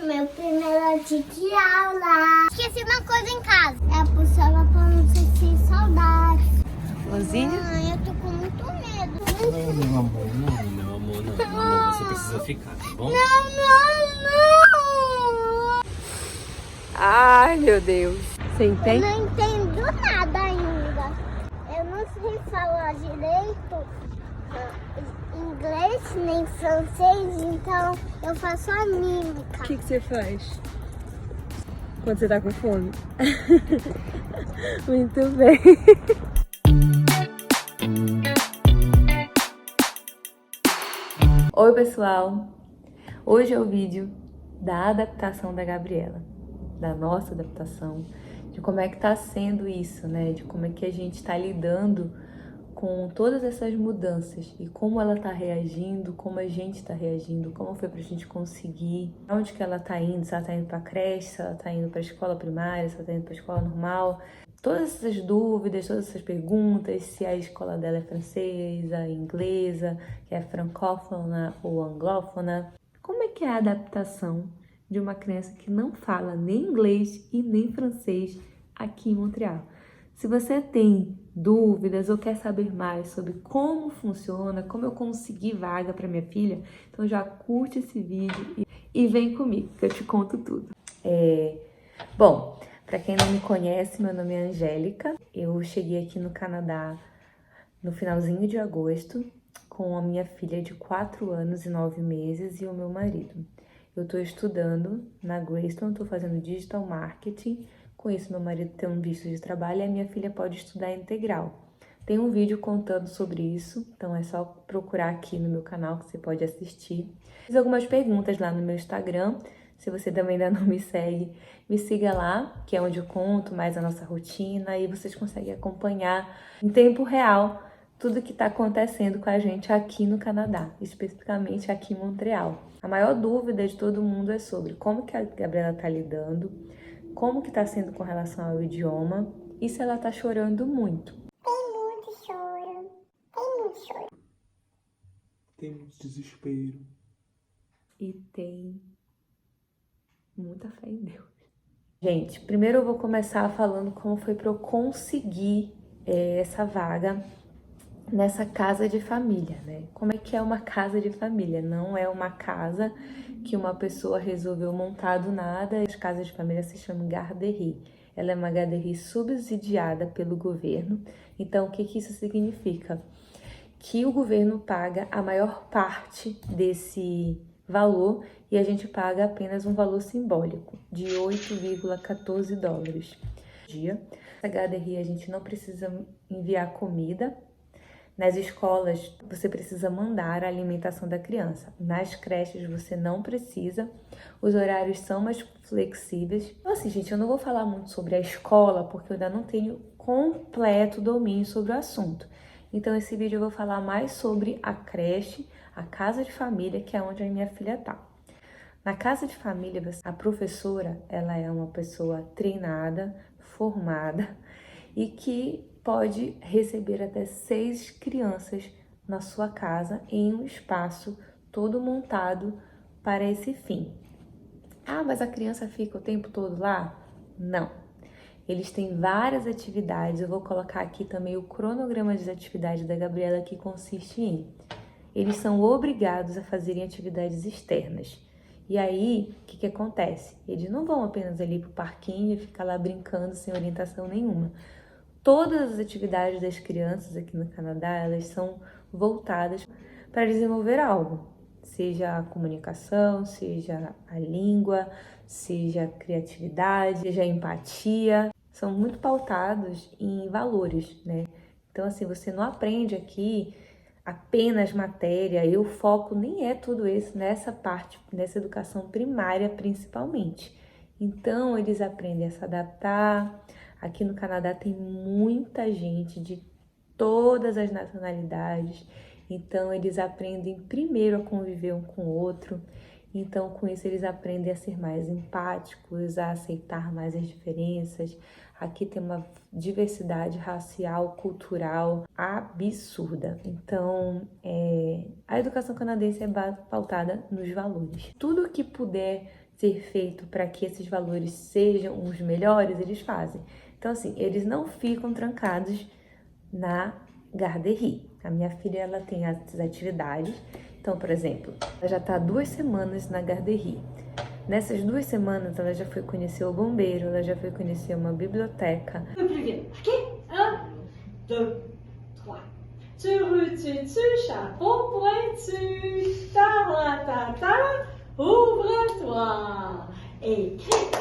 Meu primeiro dia de aula. Esqueci uma coisa em casa. É a pulseira pra não sentir saudade. Luzinha? Mãe, eu tô com muito medo. Não, amor, não. Amor, você precisa ficar, tá bom? Não. Ai, meu Deus. Você Eu entende? não entendo nada ainda. Eu não sei falar direito inglês nem francês, então eu faço a mímica. O que você faz quando você tá com fome? Muito bem. Oi, pessoal. Hoje é o vídeo da adaptação da Gabriela, da nossa adaptação, de como é que tá sendo isso, né? De como é que a gente tá lidando com todas essas mudanças e como ela tá reagindo, como a gente tá reagindo, como foi pra gente conseguir, onde que ela tá indo, se ela tá indo pra creche, se ela tá indo pra escola primária, se ela tá indo pra escola normal. Todas essas dúvidas, todas essas perguntas, se a escola dela é francesa, inglesa, que é francófona ou anglófona. Como é que é a adaptação de uma criança que não fala nem inglês e nem francês aqui em Montreal? Se você tem dúvidas ou quer saber mais sobre como funciona, como eu consegui vaga para minha filha, então já curte esse vídeo e vem comigo que eu te conto tudo. Bom, para quem não me conhece, meu nome é Angélica. Eu cheguei aqui no Canadá no finalzinho de agosto com a minha filha de 4 anos e 9 meses e o meu marido. Eu estou estudando na Greystone, estou fazendo Digital Marketing. Com isso, meu marido tem um visto de trabalho e a minha filha pode estudar integral. Tem um vídeo contando sobre isso, então é só procurar aqui no meu canal que você pode assistir. Fiz algumas perguntas lá no meu Instagram. Se você também ainda não me segue, me siga lá, que é onde eu conto mais a nossa rotina e vocês conseguem acompanhar em tempo real tudo que está acontecendo com a gente aqui no Canadá, especificamente aqui em Montreal. A maior dúvida de todo mundo é sobre como que a Gabriela está lidando, como que está sendo com relação ao idioma e se ela está chorando muito. Tem muito choro. Tem muito choro. Tem muito desespero. E tem muita fé em Deus. Gente, primeiro eu vou começar falando como foi para eu conseguir essa vaga nessa casa de família, né? Como é que é uma casa de família? Não é uma casa que uma pessoa resolveu montar do nada. As casas de família se chamam garderie. Ela é uma garderie subsidiada pelo governo. Então, o que isso significa? Que o governo paga a maior parte desse valor e a gente paga apenas um valor simbólico de 8,14 dólares por dia. Essa garderie a gente não precisa enviar comida. Nas escolas, você precisa mandar a alimentação da criança. Nas creches, você não precisa. Os horários são mais flexíveis. Então, assim, gente, eu não vou falar muito sobre a escola, porque eu ainda não tenho completo domínio sobre o assunto. Então, esse vídeo eu vou falar mais sobre a creche, a casa de família, que é onde a minha filha tá. Na casa de família, a professora, ela é uma pessoa treinada, formada e que pode receber até 6 crianças na sua casa em um espaço todo montado para esse fim. Ah, mas a criança fica o tempo todo lá? Não. Eles têm várias atividades, eu vou colocar aqui também o cronograma de atividades da Gabriela, que consiste em: eles são obrigados a fazerem atividades externas. E aí, o que acontece? Eles não vão apenas ali pro parquinho e ficar lá brincando sem orientação nenhuma. Todas as atividades das crianças aqui no Canadá, elas são voltadas para desenvolver algo. Seja a comunicação, seja a língua, seja a criatividade, seja a empatia. São muito pautados em valores, né? Então, assim, você não aprende aqui apenas matéria, e o foco nem é tudo isso nessa parte, nessa educação primária principalmente. Então, eles aprendem a se adaptar. Aqui no Canadá tem muita gente de todas as nacionalidades, então eles aprendem primeiro a conviver um com o outro. Então, com isso, eles aprendem a ser mais empáticos, a aceitar mais as diferenças. Aqui tem uma diversidade racial, cultural absurda. Então, a educação canadense é pautada nos valores. Tudo que puder ser feito para que esses valores sejam os melhores, eles fazem. Então, assim, eles não ficam trancados na garderie. A minha filha, ela tem as atividades. Então, por exemplo, ela já está 2 semanas na garderie. Nessas 2 semanas, ela já foi conhecer o bombeiro, ela já foi conhecer uma biblioteca. Aqui, 1, 2, 3. Tu, chapeau pointu, ta, ouvre-toi. Et cric,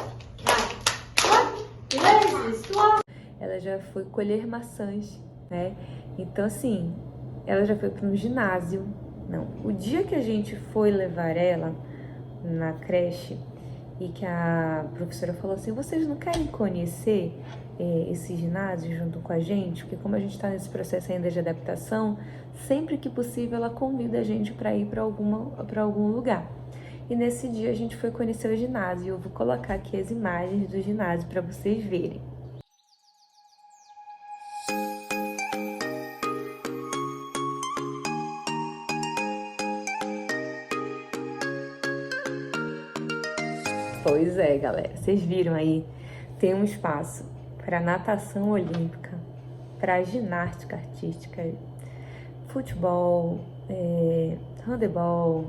crac, crac, les histoires. Ela já foi colher maçãs, né? Então, assim, ela já foi para um ginásio. Não, o dia que a gente foi levar ela na creche e que a professora falou assim, vocês não querem conhecer esse ginásio junto com a gente? Porque como a gente está nesse processo ainda de adaptação, sempre que possível ela convida a gente para ir para algum lugar. E nesse dia a gente foi conhecer o ginásio. Eu vou colocar aqui as imagens do ginásio para vocês verem. Pois é, galera, vocês viram aí, tem um espaço para natação olímpica, para ginástica artística, futebol, handebol,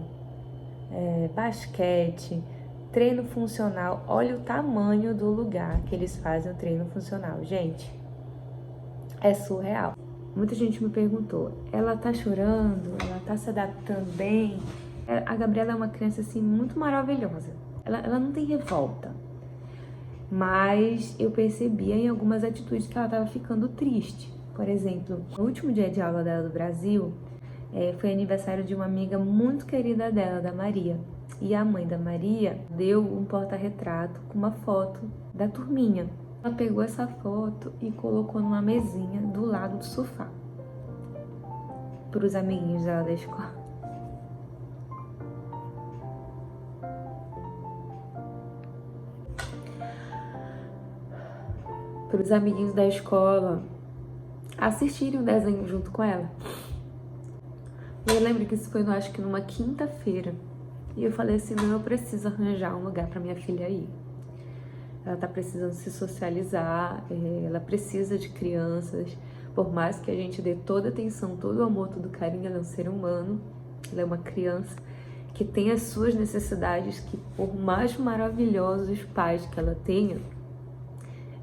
basquete, treino funcional. Olha o tamanho do lugar que eles fazem o treino funcional, gente, é surreal. Muita gente me perguntou, ela tá chorando, ela tá se adaptando bem? A Gabriela é uma criança assim muito maravilhosa. Ela não tem revolta, mas eu percebia em algumas atitudes que ela estava ficando triste. Por exemplo, no último dia de aula dela do Brasil, foi aniversário de uma amiga muito querida dela, da Maria. E a mãe da Maria deu um porta-retrato com uma foto da turminha. Ela pegou essa foto e colocou numa mesinha do lado do sofá, para os amiguinhos dela da escola. Para os amiguinhos da escola assistirem o desenho junto com ela. Eu lembro que isso foi, acho que numa quinta-feira. E eu falei assim, não, eu preciso arranjar um lugar para minha filha ir. Ela tá precisando se socializar, ela precisa de crianças. Por mais que a gente dê toda a atenção, todo o amor, todo o carinho, ela é um ser humano. Ela é uma criança que tem as suas necessidades, que por mais maravilhosos os pais que ela tenha,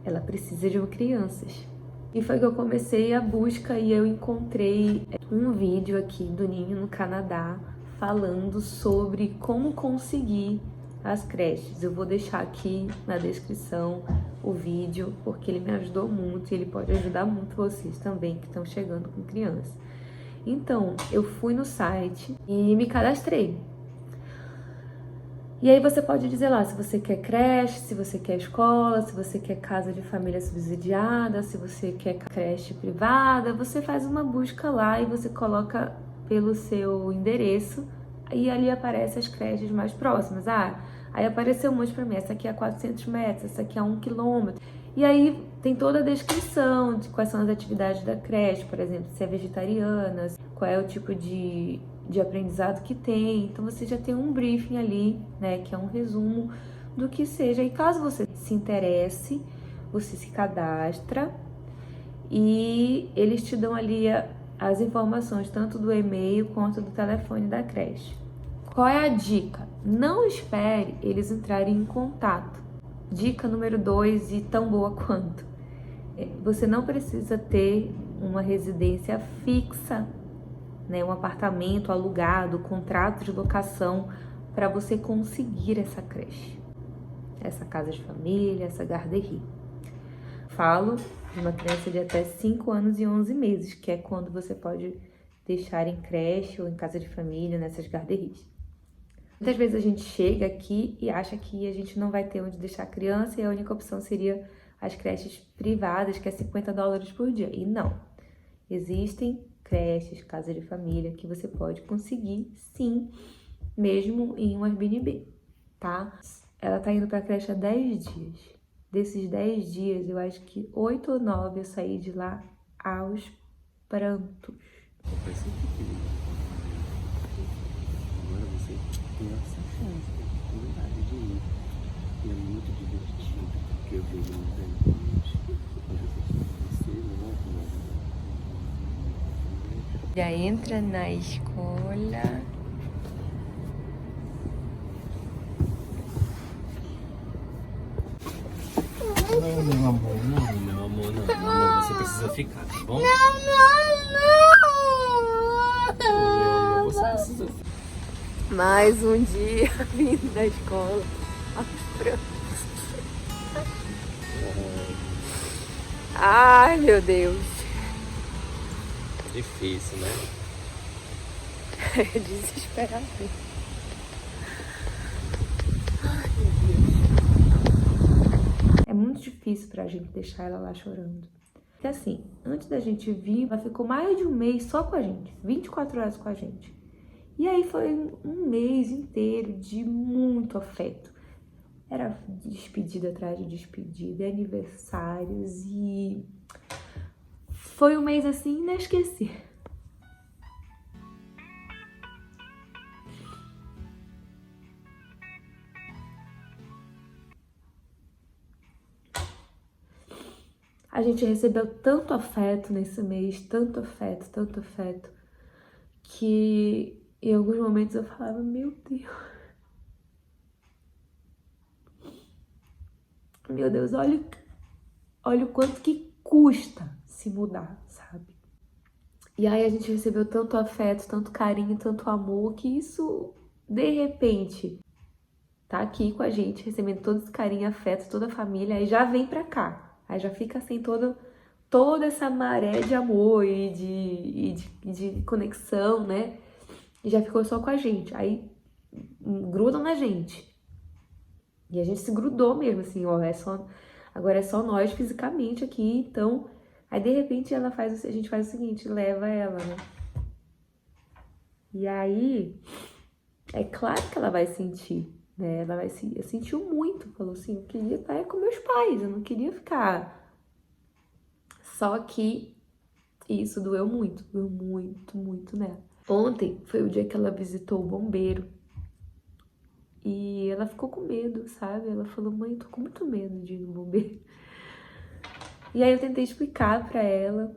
ela precisa de crianças. E foi que eu comecei a busca e eu encontrei um vídeo aqui do Ninho no Canadá falando sobre como conseguir as creches. Eu vou deixar aqui na descrição o vídeo, porque ele me ajudou muito e ele pode ajudar muito vocês também que estão chegando com criança. Então, eu fui no site e me cadastrei. E aí você pode dizer lá se você quer creche, se você quer escola, se você quer casa de família subsidiada, se você quer creche privada. Você faz uma busca lá e você coloca pelo seu endereço e ali aparecem as creches mais próximas. Aí apareceu um monte pra mim, essa aqui é a 400 metros, essa aqui é a 1 quilômetro. E aí tem toda a descrição de quais são as atividades da creche, por exemplo, se é vegetariana, qual é o tipo de aprendizado que tem. Então você já tem um briefing ali, né, que é um resumo do que seja. E caso você se interesse, você se cadastra e eles te dão ali as informações tanto do e-mail quanto do telefone da creche. Qual é a dica? Não espere eles entrarem em contato. Dica número 2 e tão boa quanto. Você não precisa ter uma residência fixa, né, um apartamento alugado, contrato de locação para você conseguir essa creche, essa casa de família, essa garderie. Falo de uma criança de até 5 anos e 11 meses, que é quando você pode deixar em creche ou em casa de família, nessas garderies. Muitas vezes a gente chega aqui e acha que a gente não vai ter onde deixar a criança e a única opção seria as creches privadas, que é $50 por dia. E não, existem creches, casa de família, que você pode conseguir, sim, mesmo em um Airbnb, tá? Ela tá indo pra creche há 10 dias. Desses 10 dias, eu acho que 8 ou 9 eu saí de lá aos prantos. Agora você tem essa chance, a oportunidade de ir. Já entra na escola. Não, meu amor, não, meu amor, não. Meu amor, você precisa ficar, tá bom? Não, Meu amor, você precisa ficar. Mais um dia vindo da escola. Ai, meu Deus. Difícil, né? É desesperador. É muito difícil pra gente deixar ela lá chorando. Porque assim, antes da gente vir, ela ficou mais de um mês só com a gente. 24 horas com a gente. E aí foi um mês inteiro de muito afeto. Era despedida atrás de despedida, aniversários e... foi um mês assim inesquecível. A gente recebeu tanto afeto nesse mês, tanto afeto, que em alguns momentos eu falava, meu Deus. Meu Deus, olha o quanto que custa se mudar, sabe? E aí a gente recebeu tanto afeto, tanto carinho, tanto amor, que isso, de repente, tá aqui com a gente, recebendo todo esse carinho, afeto, toda a família, aí já vem pra cá. Aí já fica assim toda essa maré de amor e de conexão, né? E já ficou só com a gente. Aí grudam na gente. E a gente se grudou mesmo, assim, ó, agora é só nós fisicamente aqui, então... Aí, de repente, a gente faz o seguinte, leva ela, né? E aí, é claro que ela vai sentir, né? Ela sentiu muito, falou assim, eu queria estar com meus pais, eu não queria ficar... Só que isso doeu muito nela. Ontem foi o dia que ela visitou o bombeiro. E ela ficou com medo, sabe? Ela falou, mãe, eu tô com muito medo de ir no bombeiro. E aí eu tentei explicar pra ela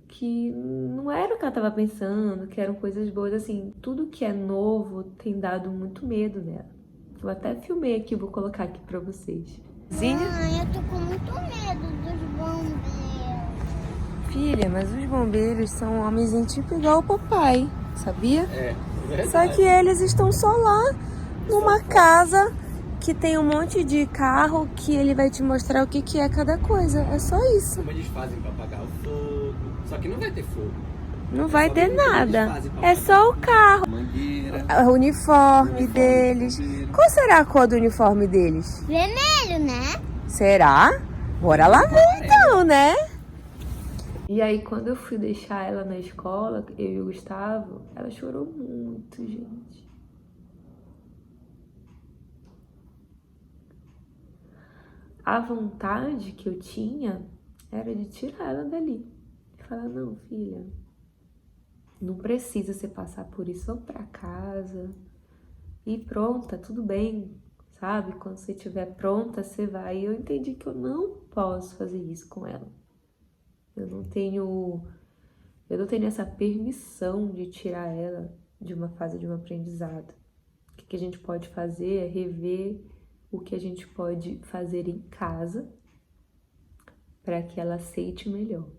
que não era o que ela tava pensando, que eram coisas boas, assim, tudo que é novo tem dado muito medo nela. Eu até filmei aqui, vou colocar aqui pra vocês. Mãe, eu tô com muito medo dos bombeiros. Filha, mas os bombeiros são homens tipo igual o papai, sabia? É, verdade. Só que eles estão só lá numa casa que tem um monte de carro que ele vai te mostrar o que é cada coisa. É só isso. Como eles fazem pra apagar o fogo. Só que não vai ter fogo. Não vai ter Só nada. eles fazem É só o carro. Mangueira. O uniforme deles. Qual será a cor do uniforme deles? Vermelho, né? Será? Bora lá ver então, né? E aí, quando eu fui deixar ela na escola, eu e o Gustavo, ela chorou muito, gente. A vontade que eu tinha era de tirar ela dali. E falar, não, filha, não precisa você passar por isso, vamos pra casa. E pronta, tudo bem, sabe? Quando você estiver pronta, você vai. E eu entendi que eu não posso fazer isso com ela. Eu não tenho essa permissão de tirar ela de uma fase de um aprendizado. O que a gente pode fazer é rever o que a gente pode fazer em casa para que ela aceite melhor.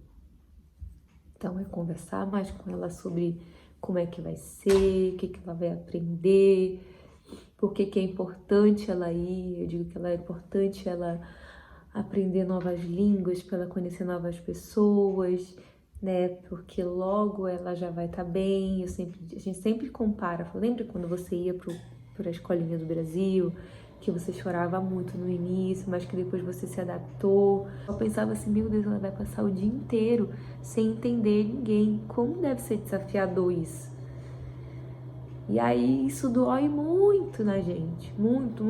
Então, é conversar mais com ela sobre como é que vai ser, o que ela vai aprender, por que é importante ela ir. Eu digo que é importante ela aprender novas línguas, para ela conhecer novas pessoas, né? Porque logo ela já vai estar bem. A gente sempre compara. Lembra quando você ia para a escolinha do Brasil, que você chorava muito no início, mas que depois você se adaptou? Eu pensava assim, meu Deus, ela vai passar o dia inteiro sem entender ninguém. Como deve ser desafiador isso? E aí isso dói muito na gente. Muito.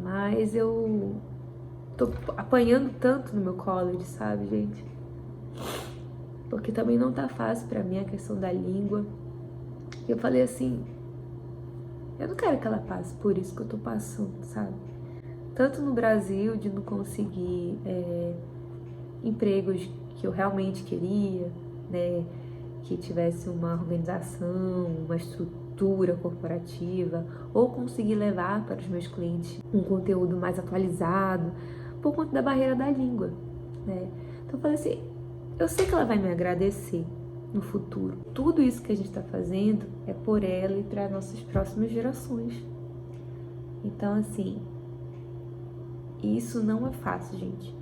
Mas eu tô apanhando tanto no meu college, sabe, gente? Porque também não tá fácil pra mim a questão da língua. Eu falei assim, Eu não quero que ela passe por isso que eu tô passando, sabe? Tanto no Brasil, de não conseguir empregos que eu realmente queria, né? Que tivesse uma organização, uma estrutura corporativa, ou conseguir levar para os meus clientes um conteúdo mais atualizado, por conta da barreira da língua, né? Então eu falei assim, eu sei que ela vai me agradecer no futuro. Tudo isso que a gente está fazendo é por ela e para nossas próximas gerações. Então, assim, isso não é fácil, gente.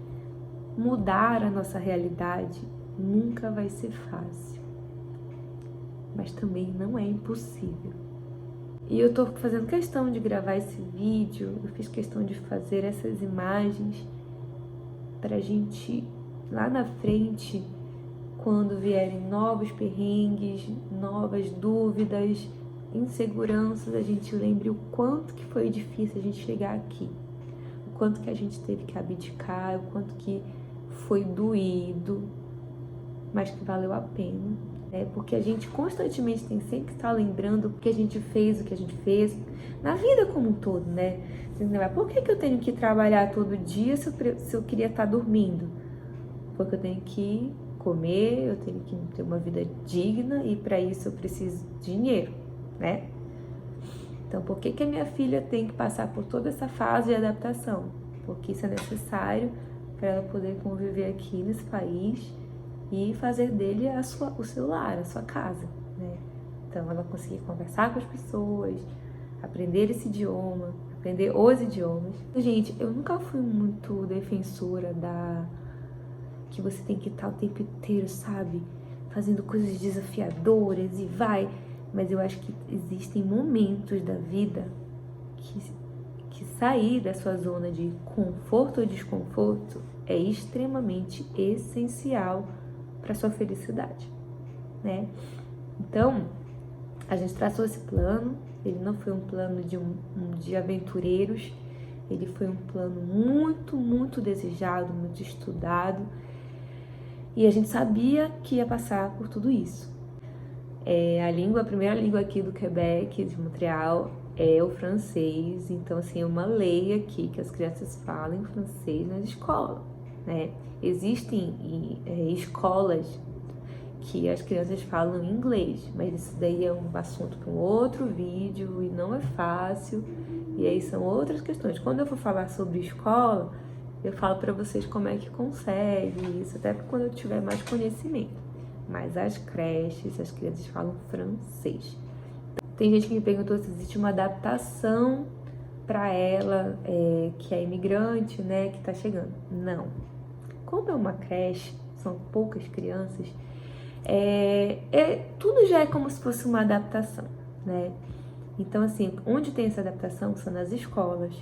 Mudar a nossa realidade nunca vai ser fácil, mas também não é impossível. E eu tô fazendo questão de gravar esse vídeo, eu fiz questão de fazer essas imagens pra gente, lá na frente, quando vierem novos perrengues, novas dúvidas, inseguranças, a gente lembre o quanto que foi difícil a gente chegar aqui, o quanto que a gente teve que abdicar, o quanto que foi doído, mas que valeu a pena, né? Porque a gente constantemente tem sempre que estar lembrando o que a gente fez, na vida como um todo, né? Por que eu tenho que trabalhar todo dia se eu queria estar dormindo? Porque eu tenho que comer, eu tenho que ter uma vida digna e para isso eu preciso de dinheiro, né? Então, por que a minha filha tem que passar por toda essa fase de adaptação? Porque isso é necessário para ela poder conviver aqui nesse país e fazer dele o seu lar, a sua casa, né? Então, ela conseguir conversar com as pessoas, aprender esse idioma, aprender os idiomas. Gente, eu nunca fui muito defensora que você tem que estar o tempo inteiro, sabe? Fazendo coisas desafiadoras e vai. Mas eu acho que existem momentos da vida que sair da sua zona de conforto ou desconforto é extremamente essencial para sua felicidade, né? Então, a gente traçou esse plano. Ele não foi um plano de aventureiros, ele foi um plano muito, muito desejado, muito estudado, e a gente sabia que ia passar por tudo isso. A primeira língua aqui do Quebec, de Montreal, é o francês. Então, assim, é uma lei aqui que as crianças falem francês na escola, né? Existem escolas que as crianças falam inglês, mas isso daí é um assunto para um outro vídeo e não é fácil, e aí são outras questões. Quando eu for falar sobre escola, eu falo para vocês como é que consegue isso, até quando eu tiver mais conhecimento. Mas as creches, as crianças falam francês. Tem gente que me perguntou se existe uma adaptação para ela, que é imigrante, né, que está chegando. Não. Como é uma creche, são poucas crianças, tudo já é como se fosse uma adaptação, né? Então, assim, onde tem essa adaptação são nas escolas.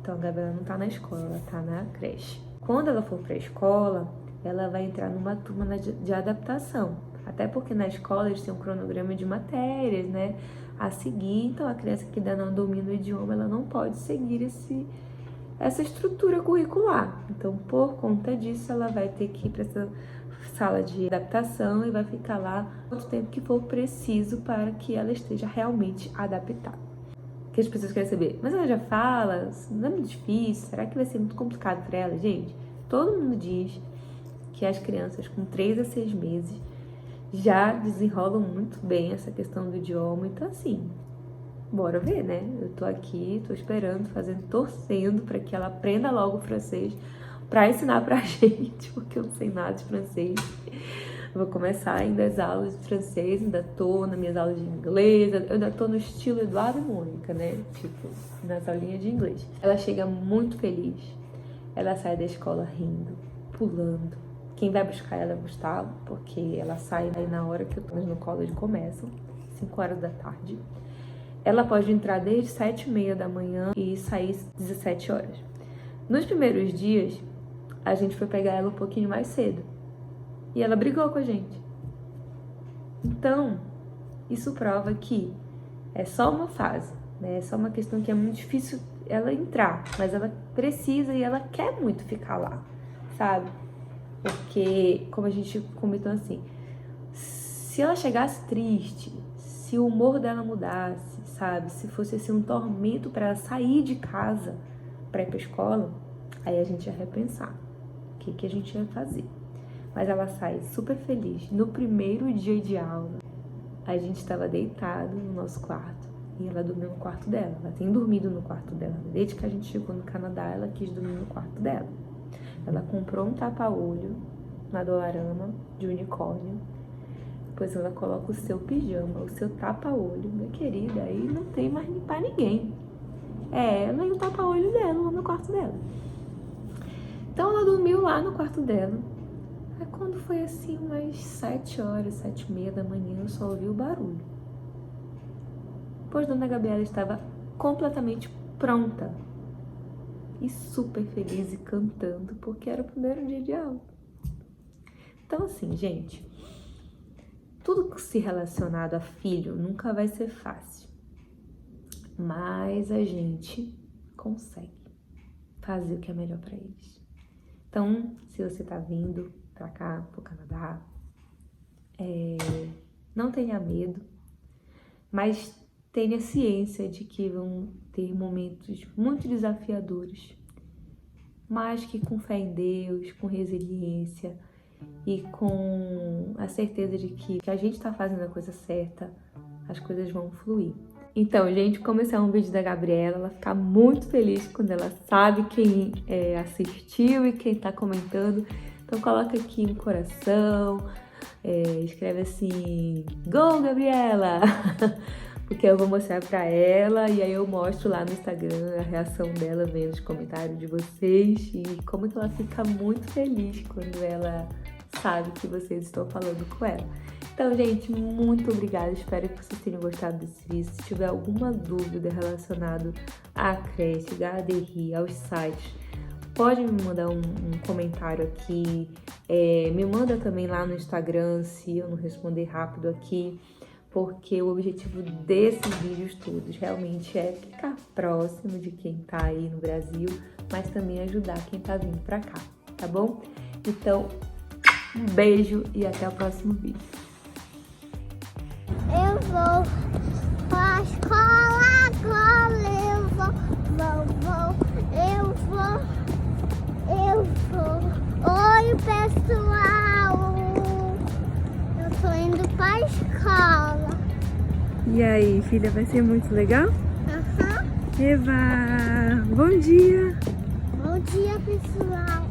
Então, a Gabriela não tá na escola, ela tá na creche. Quando ela for pra escola, ela vai entrar numa turma de adaptação. Até porque na escola eles têm um cronograma de matérias, né, a seguir. Então, a criança que ainda não domina o idioma, ela não pode seguir essa estrutura curricular. Então, por conta disso, ela vai ter que ir para essa sala de adaptação e vai ficar lá quanto tempo que for preciso para que ela esteja realmente adaptada. Que as pessoas querem saber, mas ela já fala, não é muito difícil, será que vai ser muito complicado para ela? Gente, todo mundo diz que as crianças com 3 a 6 meses já desenrolam muito bem essa questão do idioma. Então, assim, bora ver, né? Eu tô aqui, tô esperando, torcendo para que ela aprenda logo o francês para ensinar pra gente, porque eu não sei nada de francês. Eu vou começar ainda as aulas de francês, ainda tô nas minhas aulas de inglês, eu ainda tô no estilo Eduardo e Mônica, né? Tipo, nas aulinhas de inglês. Ela chega muito feliz, ela sai da escola rindo, pulando. Quem vai buscar ela é o Gustavo, porque ela sai aí na hora que eu tô no college começam, 5 horas da tarde. Ela pode entrar desde 7h30 da manhã e sair 17 horas. Nos primeiros dias, a gente foi pegar ela um pouquinho mais cedo. E ela brigou com a gente. Então, isso prova que é só uma fase, né? É só uma questão que é muito difícil ela entrar, mas ela precisa e ela quer muito ficar lá, sabe? Porque, como a gente comentou assim, se ela chegasse triste, se o humor dela mudasse, sabe? Se fosse assim um tormento para ela sair de casa para ir pra escola, aí a gente ia repensar o que a gente ia fazer. Mas ela sai super feliz. No primeiro dia de aula, a gente estava deitado no nosso quarto e ela dormiu no quarto dela. Ela tem dormido no quarto dela. Desde que a gente chegou no Canadá, ela quis dormir no quarto dela. Ela comprou um tapa-olho na Dollarama de unicórnio. Depois ela coloca o seu pijama, o seu tapa-olho, minha querida, aí não tem mais pra ninguém. É ela e o tapa-olho dela lá no quarto dela. Então ela dormiu lá no quarto dela. Aí quando foi assim umas 7 horas, 7h30 da manhã, eu só ouvi o barulho. Pois Dona Gabriela estava completamente pronta e super feliz e cantando, porque era o primeiro dia de aula. Então assim, gente, tudo que se relacionado a filho nunca vai ser fácil, mas a gente consegue fazer o que é melhor para eles. Então, se você tá vindo pra cá, pro Canadá, não tenha medo, mas tenha ciência de que vão ter momentos muito desafiadores, mas que com fé em Deus, com resiliência e com a certeza de que a gente tá fazendo a coisa certa, as coisas vão fluir. Então, gente, como esse é um vídeo da Gabriela, ela fica muito feliz quando ela sabe quem assistiu e quem tá comentando. Então coloca aqui um coração, escreve assim, Go, Gabriela! Porque eu vou mostrar pra ela e aí eu mostro lá no Instagram a reação dela vendo os comentários de vocês e como que ela fica muito feliz quando ela sabe que vocês estão falando com ela. Então, gente, muito obrigada, espero que vocês tenham gostado desse vídeo. Se tiver alguma dúvida relacionada à creche, Garderie, aos sites, pode me mandar um comentário aqui, me manda também lá no Instagram se eu não responder rápido aqui, porque o objetivo desses vídeos todos realmente é ficar próximo de quem tá aí no Brasil, mas também ajudar quem tá vindo pra cá, tá bom? Então, um beijo e até o próximo vídeo. Eu vou pra escola agora, eu vou. Oi, pessoal, eu tô indo pra escola. E aí, filha, vai ser muito legal? Aham. Eva, bom dia! Bom dia, pessoal.